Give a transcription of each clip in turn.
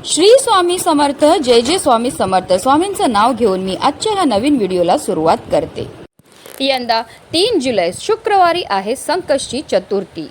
श्री स्वामी समर्थ. जय जय स्वामी समर्थ. स्वामींचं नाव घेऊन मी आजच्या ह्या नवीन व्हिडिओला सुरुवात करते. यंदा 3 जुलै शुक्रवारी आहे संकष्टी चतुर्थी.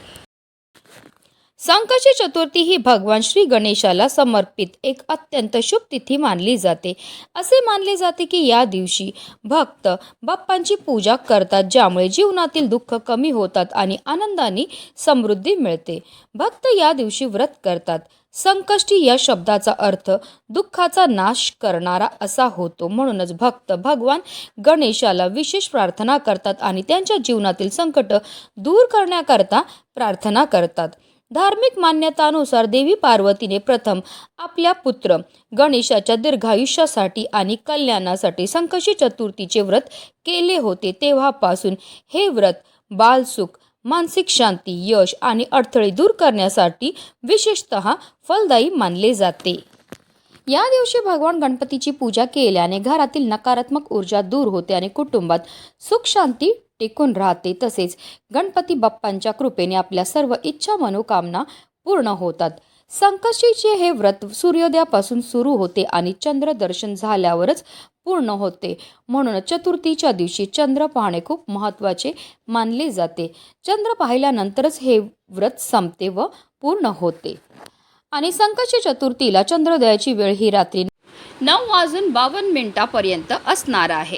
संकष्टी चतुर्थी ही भगवान श्री गणेशाला समर्पित एक अत्यंत शुभ तिथी मानली जाते. असे मानले जाते की या दिवशी भक्त बाप्पांची पूजा करतात, ज्यामुळे जीवनातील दुःख कमी होतात आणि आनंदाने समृद्धी मिळते. भक्त या दिवशी व्रत करतात. संकष्टी या शब्दाचा अर्थ दुःखाचा नाश करणारा असा होतो. म्हणूनच भक्त भगवान गणेशाला विशेष प्रार्थना करतात आणि त्यांच्या जीवनातील संकट दूर करण्याकरता प्रार्थना करतात. धार्मिक मान्यतानुसार देवी पार्वतीने प्रथम आपल्या पुत्र गणेशाच्या दीर्घायुष्यासाठी आणि कल्याणासाठी संकष्टी चतुर्थीचे व्रत केले होते. तेव्हापासून हे व्रत बालसुख, मानसिक शांती, यश आणि अडथळे दूर करण्यासाठी विशेषतः फलदायी मानले जाते. या दिवशी भगवान गणपतीची पूजा केल्याने घरातील नकारात्मक ऊर्जा दूर होते आणि कुटुंबात सुख शांती टिकून राहते. तसेच गणपती बाप्पांच्या कृपेने आपल्या सर्व इच्छा मनोकामना पूर्ण होतात. संकष्टीचे हे व्रत सूर्योदयापासून सुरू होते आणि चंद्र दर्शन झाल्यावरच पूर्ण होते. म्हणून चतुर्थीच्या दिवशी चंद्र पाहणे खूप महत्त्वाचे मानले जाते. चंद्र पाहिल्यानंतरच हे व्रत संपते व पूर्ण होते. आणि संकष्टी चतुर्थीला चंद्रोदयाची वेळ ही रात्री 9:52 असणार आहे.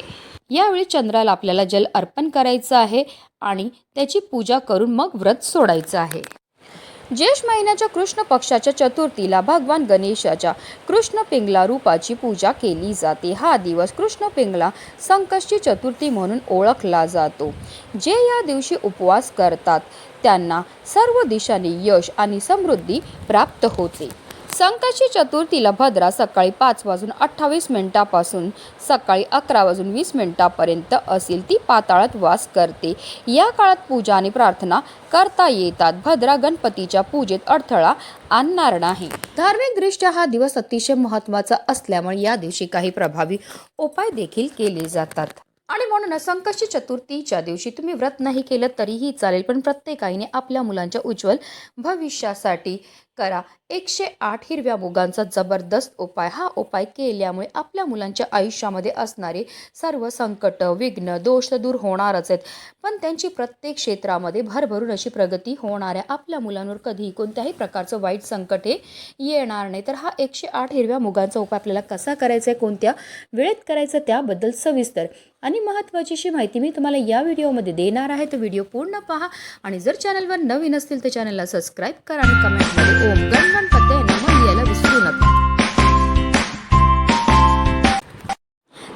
यावेळी चंद्राला आपल्याला जल अर्पण करायचं आहे आणि त्याची पूजा करून मग व्रत सोडायचं आहे. ज्येष्ठ महिन्याच्या कृष्ण पक्षाच्या चतुर्थीला भगवान गणेशाच्या कृष्ण पिंगला रूपाची पूजा केली जाते. हा दिवस कृष्ण पिंगला संकष्टी चतुर्थी म्हणून ओळखला जातो. जे या दिवशी उपवास करतात त्यांना सर्व दिशांनी यश आणि समृद्धी प्राप्त होते. संकष्टी चतुर्थीला भद्रा सकाळी 5:28 पासून सकाळी 11:20 पर्यंत असेल. ती पाताळात वास करते. या काळात पूजा आणि प्रार्थना करता येतात. भद्रा गणपतीच्या पूजेत अडथळा आणणार नाही. धार्मिकदृष्ट्या हा दिवस अतिशय महत्त्वाचा असल्यामुळे या दिवशी काही प्रभावी उपाय देखील केले जातात. आणि म्हणून संकष्टी चतुर्थीच्या दिवशी तुम्ही व्रत नाही केलं तरीही चालेल, पण प्रत्येकाने आपल्या मुलांच्या उज्ज्वल भविष्यासाठी करा 108 हिरव्या मुगांचा जबरदस्त उपाय. हा उपाय केल्यामुळे आपल्या मुलांच्या आयुष्यामध्ये असणारे सर्व संकट, विघ्न, दोष दूर होणारच आहेत, पण त्यांची प्रत्येक क्षेत्रामध्ये भरभरून अशी प्रगती होणार आहे. आपल्या मुलांवर कधीही कोणत्याही प्रकारचं वाईट संकट हे येणार नाही. तर हा 108 हिरव्या मुगांचा उपाय आपल्याला कसा करायचा आहे, कोणत्या वेळेत करायचं, त्याबद्दल सविस्तर आणि महत्त्वाची अशी माहिती मी तुम्हाला या व्हिडिओमध्ये देणार आहे. तर व्हिडिओ पूर्ण पहा आणि जर चॅनलवर नवीन असतील तर चॅनलला सबस्क्राईब करा आणि कमेंटमध्ये ओम गणपतये नमः यायला विसरू नका.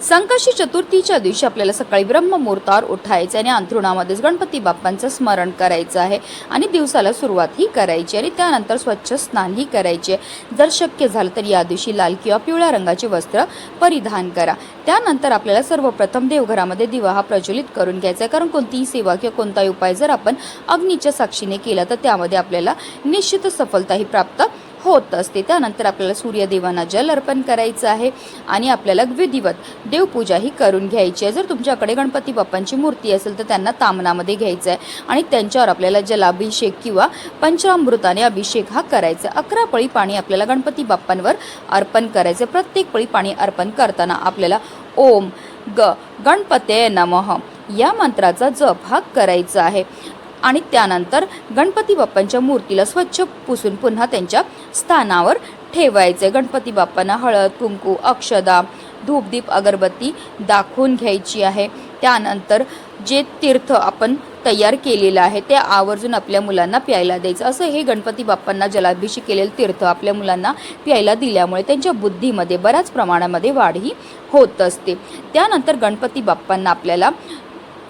संकष्टी चतुर्थीच्या दिवशी आपल्याला सकाळी ब्रह्ममुहूर्तावर उठायचं आणि अंथरुणामध्येच गणपती बाप्पांचं स्मरण करायचं आहे आणि दिवसाला सुरुवातही करायची आणि त्यानंतर स्वच्छ स्नानही करायचे. जर शक्य झालं तर या दिवशी लाल किंवा पिवळ्या रंगाचे वस्त्र परिधान करा. त्यानंतर आपल्याला सर्वप्रथम देवघरामध्ये दिवा हा प्रज्वलित करून घ्यायचा आहे, कारण कोणतीही सेवा किंवा कोणताही उपाय जर आपण अग्नीच्या साक्षीने केला तर त्यामध्ये आपल्याला निश्चित सफलताही प्राप्त होत असते. त्यानंतर आपल्याला सूर्यदेवांना जल अर्पण करायचं आहे आणि आपल्याला विधिवत देवपूजाही करून घ्यायची आहे. जर तुमच्याकडे गणपती बाप्पांची मूर्ती असेल तर त्यांना तामनामध्ये घ्यायचं आहे आणि त्यांच्यावर आपल्याला जलाभिषेक किंवा पंचामृताने अभिषेक हा करायचा. 11 पळी पाणी आपल्याला गणपती बाप्पांवर अर्पण करायचं. प्रत्येक पळी पाणी अर्पण करताना आपल्याला ओम गणपतये नमः या मंत्राचा जप हा करायचा आहे आणि त्यानंतर गणपती बाप्पांच्या मूर्तीला स्वच्छ पुसून पुन्हा त्यांच्या स्थानावर ठेवायचे. गणपती बाप्पांना हळद, कुंकू, अक्षदा, धूपदीप, अगरबत्ती दाखवून घ्यायची आहे. त्यानंतर जे तीर्थ आपण तयार केलेलं आहे ते आवर्जून आपल्या मुलांना प्यायला द्यायचं. असं हे गणपती बाप्पांना जलाभिषेक केलेलं तीर्थ आपल्या मुलांना प्यायला दिल्यामुळे त्यांच्या बुद्धीमध्ये बऱ्याच प्रमाणामध्ये वाढही होत असते. त्यानंतर गणपती बाप्पांना आपल्याला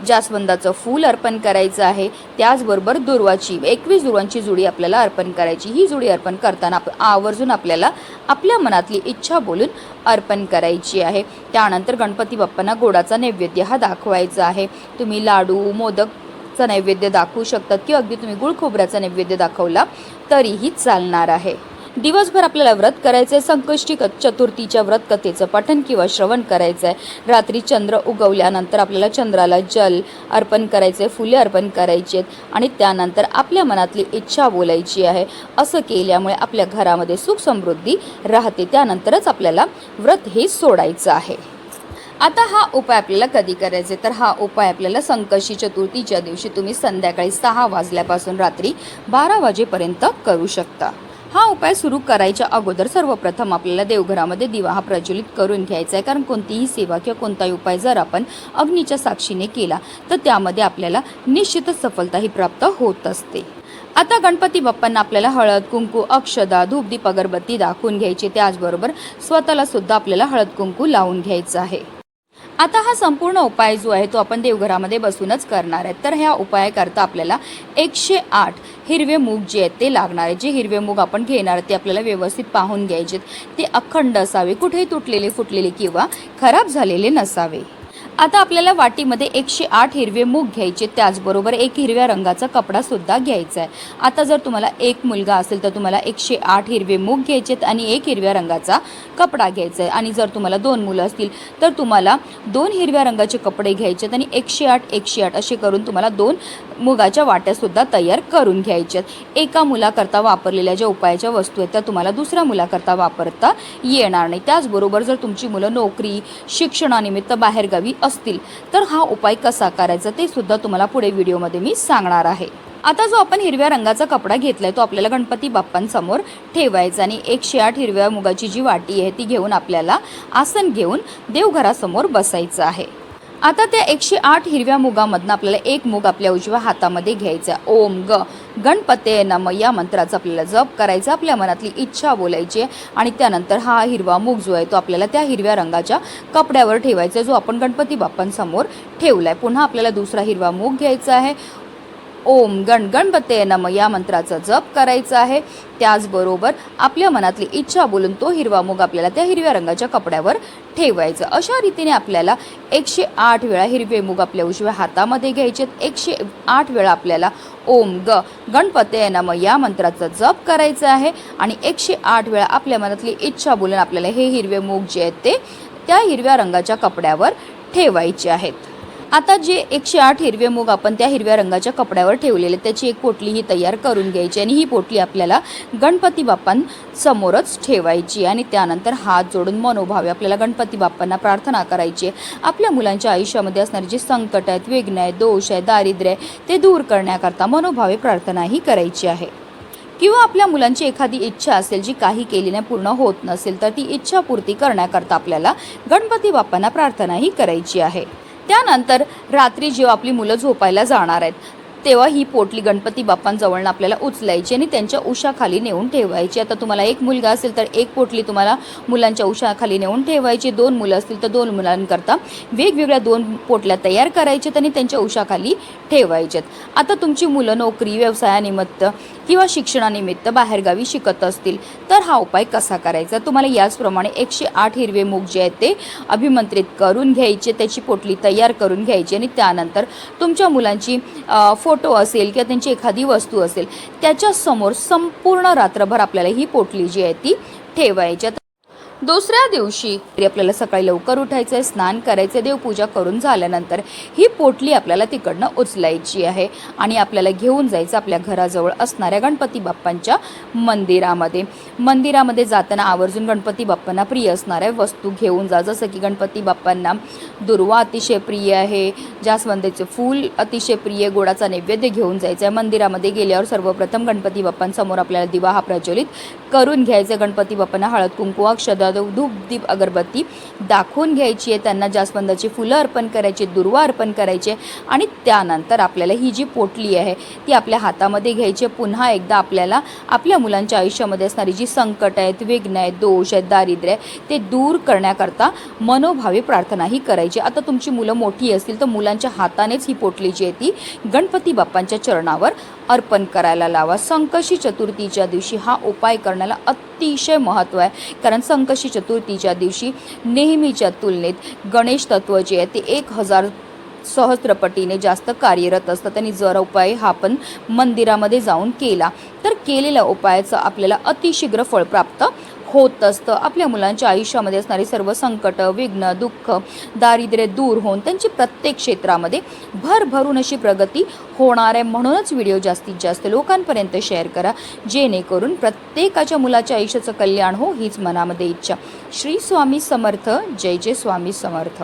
जास्वंदाचं फूल अर्पण करायचं आहे. त्याचबरोबर दुर्वाची 21 दुर्वांची जुडी आपल्याला अर्पण करायची. ही जुडी अर्पण करताना आवर्जून आपल्याला आपल्या मनातली इच्छा बोलून अर्पण करायची आहे. त्यानंतर गणपती बाप्पांना गोडाचा नैवेद्य हा दाखवायचा आहे. तुम्ही लाडू, मोदकचा नैवेद्य दाखवू शकतात किंवा अगदी तुम्ही गुळ खोबऱ्याचा नैवेद्य दाखवला तरीही चालणार आहे. दिवसभर आपल्याला व्रत करायचं आहे। संकष्टी चतुर्थीच्या व्रत कथेचं पठण किंवा श्रवण करायचं आहे। रात्री चंद्र उगवल्यानंतर आपल्याला चंद्राला जल अर्पण करायचं आहे, फुले अर्पण करायची आहेत आणि त्यानंतर आपल्या मनातली इच्छा बोलायची आहे। असं केल्यामुळे आपल्या घरामध्ये सुख समृद्धी राहते। त्यानंतरच आपल्याला व्रत हे सोडायचं आहे। आता हा उपाय आपल्याला कधी करायचे तर हा उपाय आपल्याला संकष्टी चतुर्थीच्या दिवशी तुम्ही संध्याकाळी 6 वाजल्यापासून रात्री 12 वाजेपर्यंत करू शकता। हा उपाय सुरू करायच्या अगोदर सर्वप्रथम आपल्याला देवघरामध्ये दिवा हा प्रज्वलित करून घ्यायचा आहे, कारण कोणतीही सेवा किंवा कोणताही उपाय जर आपण अग्नीच्या साक्षीने केला तर त्यामध्ये आपल्याला निश्चितच सफलता ही प्राप्त होत असते। आता गणपती बाप्पांना आपल्याला हळद कुंकू अक्षदा धूपदीप अगरबत्ती दाखवून घ्यायची, त्याचबरोबर स्वतःला सुद्धा आपल्याला हळद कुंकू लावून घ्यायचं आहे। आता हा संपूर्ण उपाय जो आहे तो आपण देवघरामध्ये बसूनच करणार आहे। तर ह्या उपायाकरता आपल्याला 108 हिरवे मूग जे आहेत ते लागणार आहे। जे हिरवे मूग आपण घेणार ते आपल्याला व्यवस्थित पाहून घ्यायचे, ते अखंड असावे, कुठेही तुटलेले फुटलेले किंवा खराब झालेले नसावे। आता आपल्याला वाटीमध्ये 108 हिरवे मूग घ्यायचे, त्याचबरोबर एक हिरव्या रंगाचा कपडा सुद्धा घ्यायचा आहे। आता जर तुम्हाला एक मुलगा असेल तर तुम्हाला 108 हिरवे मूग घ्यायचेत आणि एक हिरव्या रंगाचा कपडा घ्यायचा आहे, आणि जर तुम्हाला 2 मुलं असतील तर तुम्हाला 2 हिरव्या रंगाचे कपडे घ्यायचेत आणि 108 असे करून तुम्हाला 2 मुगाच्या वाट्या सुद्धा तयार करून घ्यायच्यात। एका मुलाकरता वापरलेल्या ज्या उपायाच्या वस्तू आहेत त्या तुम्हाला दुसऱ्या मुलाकरता वापरता येणार नाही। त्याचबरोबर जर तुमची मुलं नोकरी शिक्षणानिमित्त बाहेरगावी असतील तर हा उपाय कसा करायचा ते सुद्धा तुम्हाला पुढे व्हिडिओमध्ये मी सांगणार आहे। आता जो आपण हिरव्या रंगाचा कपडा घेतलाय तो आपल्याला गणपती बाप्पांसमोर ठेवायचा आणि 108 हिरव्या मुगाची जी वाटी आहे ती घेऊन आपल्याला आसन घेऊन देवघरासमोर बसायचं आहे। आता त्या 108 हिरव्या मुगामधनं आपल्याला एक मूग आपल्या उजव्या हातामध्ये घ्यायचा। ओम गणपते नमः या मंत्राचा आपल्याला जप करायचा, आपल्या मनातली इच्छा बोलायची आणि त्यानंतर हा हिरवा मूग जो आहे तो आपल्याला त्या हिरव्या रंगाच्या कपड्यावर ठेवायचा जो आपण गणपती बाप्पांसमोर ठेवलाय। पुन्हा आपल्याला दुसरा हिरवा मूग घ्यायचा आहे। ओम गणपते नमः या मंत्राचा जप करायचा आहे। त्याचबरोबर आपल्या मनातली इच्छा बोलून तो हिरवा मूग आपल्याला त्या हिरव्या रंगाच्या कपड्यावर ठेवायचं। अशा रीतीने आपल्याला 108 वेळा हिरवे मूग आपल्या उजव्या हातामध्ये घ्यायचे। 108 वेळा आपल्याला ओम गणपते नमः या मंत्राचा जप करायचा आहे आणि 108 वेळा आपल्या मनातली इच्छा बोलून आपल्याला हे हिरवे मूग जे आहेत ते त्या हिरव्या रंगाच्या कपड्यावर ठेवायचे आहेत। आता जे 108 हिरवे मूग आपण त्या हिरव्या रंगाच्या कपड्यावर ठेवलेले त्याची एक पोटली ही तयार करून घ्यायची आणि ही पोटली आपल्याला गणपती बाप्पांसमोरच ठेवायची आणि त्यानंतर हात जोडून मनोभावे आपल्याला गणपती बाप्पांना प्रार्थना करायची। आपल्या मुलांच्या आयुष्यामध्ये असणारे जे संकट आहेत, विघ्न आहेत, दोष आहे, दारिद्र्य आहे ते दूर करण्याकरता मनोभावे प्रार्थना ही करायची आहे। किंवा आपल्या मुलांची एखादी इच्छा असेल जी काही केल्याने पूर्ण होत नसेल तर ती इच्छा पूर्ती करण्याकरता आपल्याला गणपती बाप्पांना प्रार्थना ही करायची आहे। त्यानंतर रात्री जेव्हा आपली मुलं झोपायला जाणार आहेत तेव्हा ही पोटली गणपती बाप्पांजवळ आपल्याला उचलायची आणि त्यांच्या उशाखाली नेऊन ठेवायची। आता तुम्हाला एक मुलगा असेल तर एक पोटली तुम्हाला मुलांच्या उशाखाली नेऊन ठेवायची, 2 मुलं असतील तर 2 मुलांकरता वेगवेगळ्या 2 पोटल्या तयार करायच्यात आणि त्यांच्या उशाखाली ठेवायच्यात। आता तुमची मुलं नोकरी व्यवसायानिमित्त किंवा शिक्षणानिमित्त बाहेरगावी शिकत असतील तर हा उपाय कसा करायचा, तुम्हाला याचप्रमाणे 108 हिरवे मूग जे आहेत ते अभिमंत्रित करून घ्यायचे, त्याची पोटली तयार करून घ्यायची आणि त्यानंतर तुमच्या मुलांची फोटो असेल किंवा त्यांची एखादी वस्तू असेल त्याच्या समोर संपूर्ण रात्रभर आपल्याला ही पोटली जी आहे ती ठेवायची। दुसऱ्या दिवशी आपल्याला सकाळी लवकर उठायचं आहे, स्नान करायचं, देवपूजा करून झाल्यानंतर ही पोटली आपल्याला तिकडनं उचलायची आहे आणि आपल्याला घेऊन जायचं आपल्या घराजवळ असणाऱ्या गणपती बाप्पांच्या मंदिरामध्ये जाताना आवर्जून गणपती बाप्पांना प्रिय असणाऱ्या वस्तू घेऊन जा। जसं की गणपती बाप्पांना दुर्वा अतिशय प्रिय आहे, जास्वंदीचे फूल अतिशय प्रिय, गोडाचा नैवेद्य घेऊन जायचं आहे। मंदिरामध्ये गेल्यावर सर्वप्रथम गणपती बाप्पांसमोर आपल्याला दिवा हा प्रज्वलित करून घ्यायचा। गणपती बाप्पांना हळद कुंकू अक्षदा धूप दीप अगरबत्ती दाखवून घ्यायची आहे, त्यांना जास्वंदाची फुलं अर्पण करायची, दुर्वा अर्पण करायचे आणि त्यानंतर आपल्याला ही जी पोटली आहे ती आपल्या हातामध्ये घ्यायची। पुन्हा एकदा आपल्याला आपल्या मुलांच्या आयुष्यामध्ये असणारी जी संकट आहेत, विघ्न आहेत, दोष आहेत, दारिद्र्य ते दूर करण्याकरता मनोभावे प्रार्थना ही करायची। आता तुमची मुलं मोठी असतील तर मुलांच्या हातानेच ही पोटली जी आहे ती गणपती बाप्पांच्या चरणावर अर्पण करायला लावा। संकष्टी चतुर्थीच्या दिवशी हा उपाय करण्याला अतिशय महत्त्व आहे, कारण संकष्टी चतुर्थीच्या दिवशी नेहमीच्या तुलनेत गणेश तत्व जे आहे ते 1000 सहस्त्रपटीने जास्त कार्यरत असतात. आणि जर उपाय हा आपण मंदिरामध्ये जाऊन केला तर केलेल्या उपायाचं आपल्याला अतिशीघ्र फळ प्राप्त होत असतं. आपल्या मुलांच्या आयुष्यामध्ये असणारी सर्व संकट, विघ्न, दुःख, दारिद्र्य दूर होऊन त्यांची प्रत्येक क्षेत्रामध्ये भरभरून अशी प्रगती होणार आहे. म्हणूनच व्हिडिओ जास्तीत जास्त लोकांपर्यंत शेअर करा, जेणेकरून प्रत्येकाच्या मुलाच्या आयुष्याचं कल्याण हो हीच मनामध्ये इच्छा. श्री स्वामी समर्थ. जय जय स्वामी समर्थ.